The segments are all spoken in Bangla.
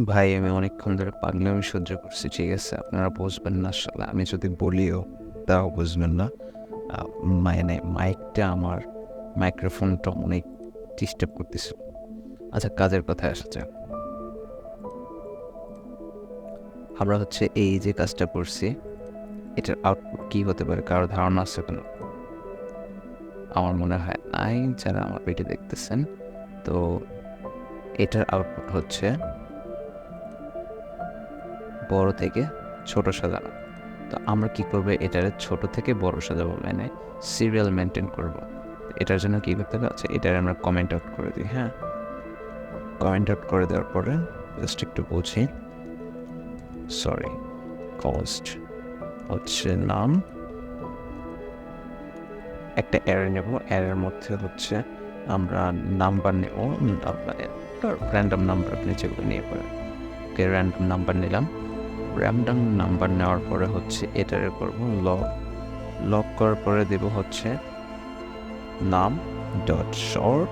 ভাই আমি অনেকক্ষণ ধরে পাগলামি সহ্য করছি, ঠিক আছে? আপনারা বুঝবেন না আসলে, আমি যদি বলিও তাও বুঝবেন না। মানে মাইকটা আমার, মাইক্রোফোনটা অনেক ডিস্টার্ব করতেছিল। আচ্ছা, কাজের কথায় আসা যাক। আমরা হচ্ছে এই যে কাজটা করছি, এটার আউটপুট কী হতে পারে কারো ধারণা আছে কেন? আমার মনে হয় নাই। যারা আমার ভিডিও দেখতেছেন, তো এটার আউটপুট হচ্ছে বড় থেকে ছোট সাজানো। তো আমরা কি করবো, এটার ছোট থেকে বড় সাজাবো, মানে সিরিয়াল মেনটেন করব। এটার জন্য কী করতে হবে, আচ্ছা এটার আমরা কমেন্ট আউট করে দিই। হ্যাঁ, কমেন্ট আউট করে দেওয়ার পরে জাস্ট একটু বুঝি। সরি, কস্ট হচ্ছে নাম, একটা অ্যারে নেব, অ্যারের মধ্যে হচ্ছে আমরা নাম্বার নেব, মানে র্যান্ডম নাম্বার আপনি যেগুলো নিয়ে পারেন। ওকে, র্যান্ডম নাম্বার নিলাম। র্যান্ডম নাম্বার নেওয়ার পরে হচ্ছে এটারে করব লগ। লক করার পরে দেব হচ্ছে নাম ডট শর্ট,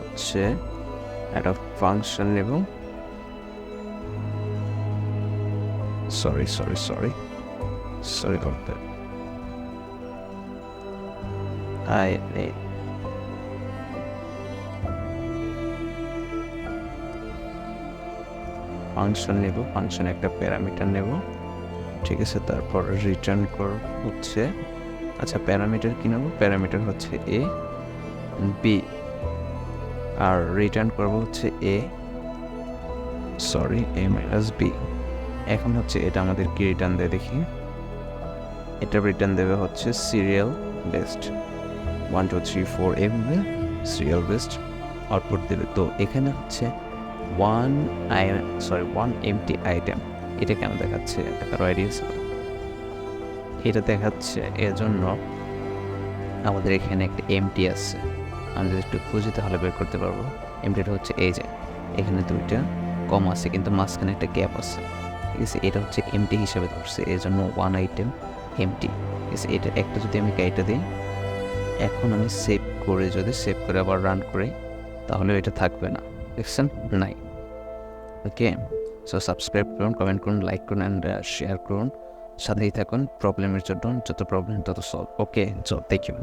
হচ্ছে একটা ফাংশন নেব। সরি সরি সরি সরি করতে আই নেই। ফাংশন নেব, ফাংশনে একটা প্যারামিটার নেব, ঠিক আছে? তারপর রিটার্ন করব হচ্ছে, আচ্ছা প্যারামিটার কী নেব, প্যারামিটার হচ্ছে এ বি, আর রিটার্ন করব হচ্ছে এ মাইনাস বি। এখন হচ্ছে এটা আমাদের কি রিটার্ন দেয় দেখি। এটা রিটার্ন দেবে হচ্ছে সিরিয়াল বেসড 1 2 3 4 এভাবে সিরিয়াল বেসড আউটপুট দেবে। তো এখানে হচ্ছে ওয়ান এমটি আইটেম, এটা কেন দেখাচ্ছে, কারো আইডিয়া আছে? এটা দেখাচ্ছে এজন্য আমাদের এখানে একটা এমটি আছে, আমরা যদি একটু খুঁজি তাহলে বের করতে পারবো। এমটিটা হচ্ছে এই যে এখানে দুইটা কম আছে কিন্তু মাঝখানে একটা গ্যাপ আছে, ঠিক আছে? এটা হচ্ছে এমটি হিসাবে ধরছে, এই জন্য ওয়ান আইটেম এমটি, ঠিক আছে? এটা একটা যদি আমি কেটে দিই, এখন আমি সেভ করে আবার রান করি, তাহলে এটা থাকবে না, দেখছেন? নাই। ওকে, সো সাবস্ক্রাইব করুন, কমেন্ট করুন, লাইক করুন অ্যান্ড শেয়ার করুন, সাথেই থাকুন। প্রবলেমের জন্য যত প্রবলেম তত solve. Okay, so thank you.